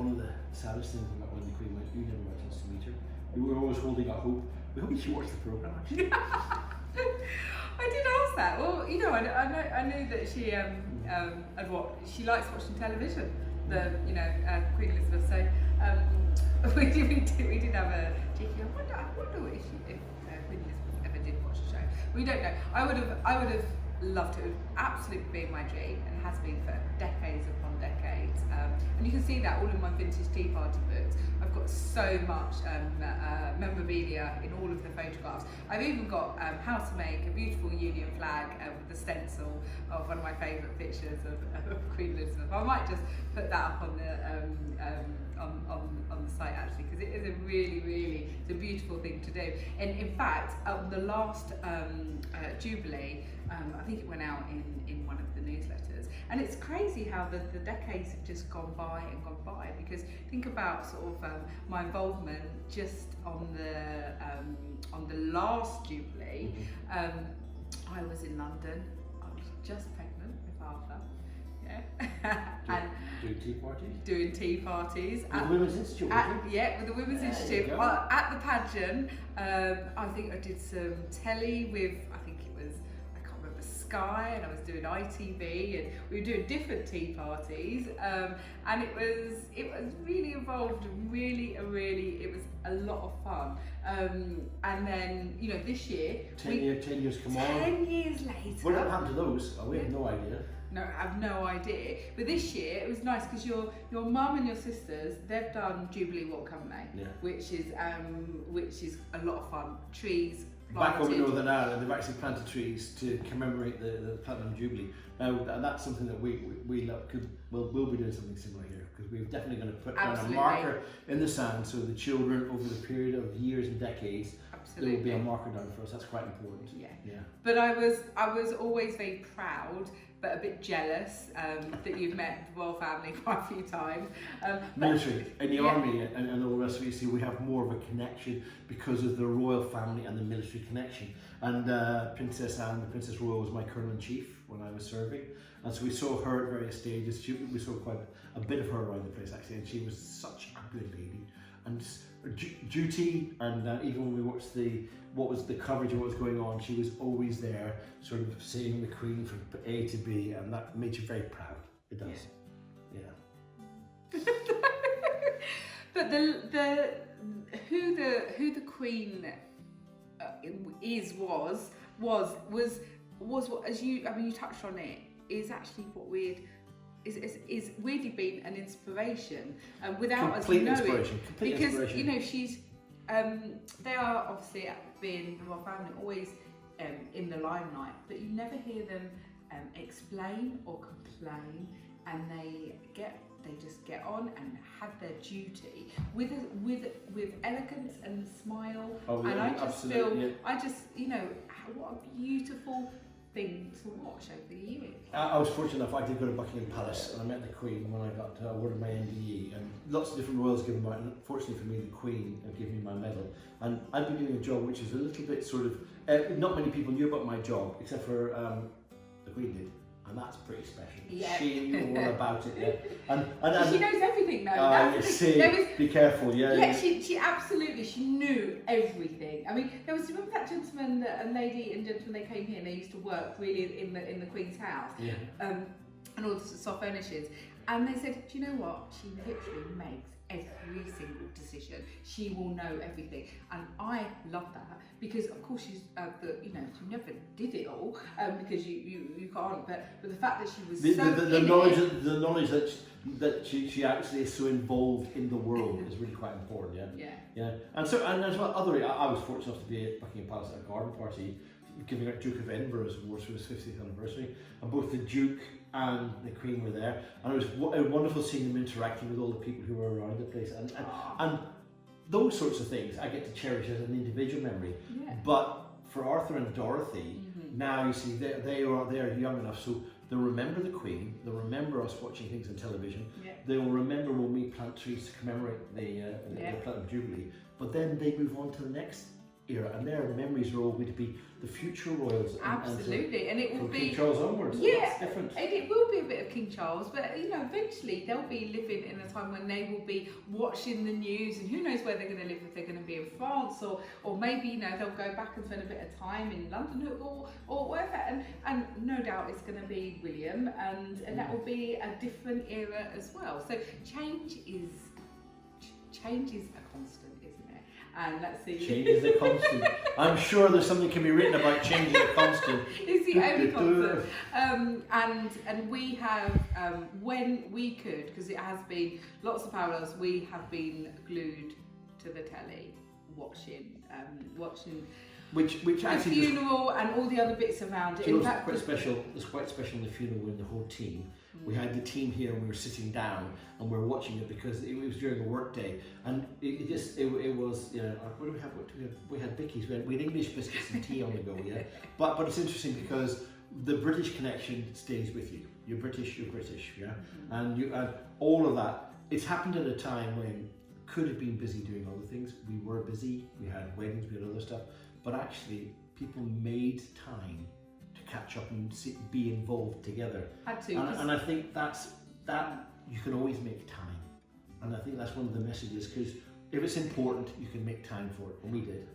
one of the saddest things about when the Queen went, you never got a chance to meet her. We were always holding out hope. We hope she watched the programme actually. I did ask that. Well, you know, I know that she she likes watching television. Queen Elizabeth. So we did have a cheeky. I wonder if Queen Elizabeth ever did watch the show. We don't know. I would have loved it. It would absolutely been my dream, and has been for decades upon decades. And you can see that all in my vintage tea party books. I've got so much memorabilia in all of the photographs. I've even got how to make a beautiful Union flag with the stencil of one of my favourite pictures of Queen Elizabeth. I might just put that up on the site actually, because it is a really it's a beautiful thing to do. And in fact, the last Jubilee, I think it went out in one of the newsletters, and it's crazy how the decades have just gone by, because think about sort of my involvement just on the last Jubilee. I was in London. I was just pregnant with Arthur. And doing tea parties at the Women's Institute. With the Women's Institute at the pageant. I think I did some telly with, I can't remember, Sky, and I was doing ITV, and we were doing different tea parties, and it was really involved, and it was a lot of fun. And then, you know, this year 10 years come on. 10 years later. What happened to those? We have no idea. No, I have no idea. But this year it was nice because your mum and your sisters, they've done Jubilee Walk, haven't they? Yeah. Which is a lot of fun. Trees planted. Back over Northern Ireland, they've actually planted trees to commemorate the Platinum Jubilee. Now, and that's something that we love, because we'll be doing something similar here, because we're definitely going to put down a marker in the sand, so the children over the period of years and decades, there will be a marker down for us. That's quite important. Yeah. But I was always very proud, but a bit jealous that you've met the royal family quite a few times. Military, in the army and all the rest of it, you see, we have more of a connection because of the royal family and the military connection. And Princess Anne, the Princess Royal, was my Colonel-in-Chief when I was serving. And so we saw her at various stages. We saw quite a bit of her around the place actually, and she was such a good lady. And duty, and even when we watched what was the coverage of what was going on, she was always there, sort of seeing the Queen from A to B, and that made you very proud. It does, yeah. But who the Queen was what, as you touched on it, is actually what is weirdly been an inspiration without us knowing it, because you know she's they are obviously, being the royal family, always in the limelight, but you never hear them explain or complain, and they just get on and have their duty with elegance and smile. And I just feel, you know, what a beautiful thing to watch over the years. I was fortunate enough, I did go to Buckingham Palace and I met the Queen when I got awarded my MBE, and lots of different royals given me, and fortunately for me the Queen gave me my medal. And I've been doing a job which is a little bit sort of, not many people knew about my job except for the Queen did. And that's pretty special. Yeah. She knew all about it, yeah. And she knows everything though. Be careful, yeah. Yeah, she absolutely, she knew everything. I mean, remember that gentleman, a lady and gentleman, they came here and they used to work really in the Queen's house, and all the soft furnishings. And they said, do you know what? She literally makes every single decision. She will know everything, and I love that, because of course she's you know, she never did it all, because you can't. But the fact that she was the knowledge that she actually is so involved in the world is really quite important. Yeah. And as well, I was fortunate enough to be at Buckingham Palace at a garden party giving out Duke of Edinburgh's awards for his 50th anniversary, and both the Duke and the Queen were there, and it was wonderful seeing them interacting with all the people who were around the place, and those sorts of things I get to cherish as an individual memory. But for Arthur and Dorothy, now you see they are young enough, so they'll remember the Queen, they'll remember us watching things on television, they will remember when we plant trees to commemorate the Platinum Jubilee, but then they move on to the next era, and their memories are all going to be the future royals. Absolutely, and it will be King Charles onwards. Yeah, that's different. And it will be a bit of King Charles, but you know, eventually they'll be living in a time when they will be watching the news, and who knows where they're going to live, if they're going to be in France, or maybe, you know, they'll go back and spend a bit of time in London or wherever, and no doubt it's going to be William, and that will be a different era as well. So change is a constant, isn't it? And let's see. Change is a constant. I'm sure there's something can be written about change is a constant. It's the only constant. And we have, when we could, because it has been lots of parallels, we have been glued to the telly, watching which the actually funeral and all the other bits around it. It was quite special. It was quite special in the funeral when the whole team. We had the team here and we were sitting down and we were watching it because it was during the work day, and it was, you know, what do we have? We had Vicky's. We had English biscuits and tea on the go, yeah. But it's interesting because the British connection stays with you. You're British, yeah, and all of that. It's happened at a time when could have been busy doing other things. We were busy. We had weddings, we had other stuff, but actually people made time catch up and be involved together. Had to. And I think that you can always make time. And I think that's one of the messages, because if it's important, you can make time for it. And we did.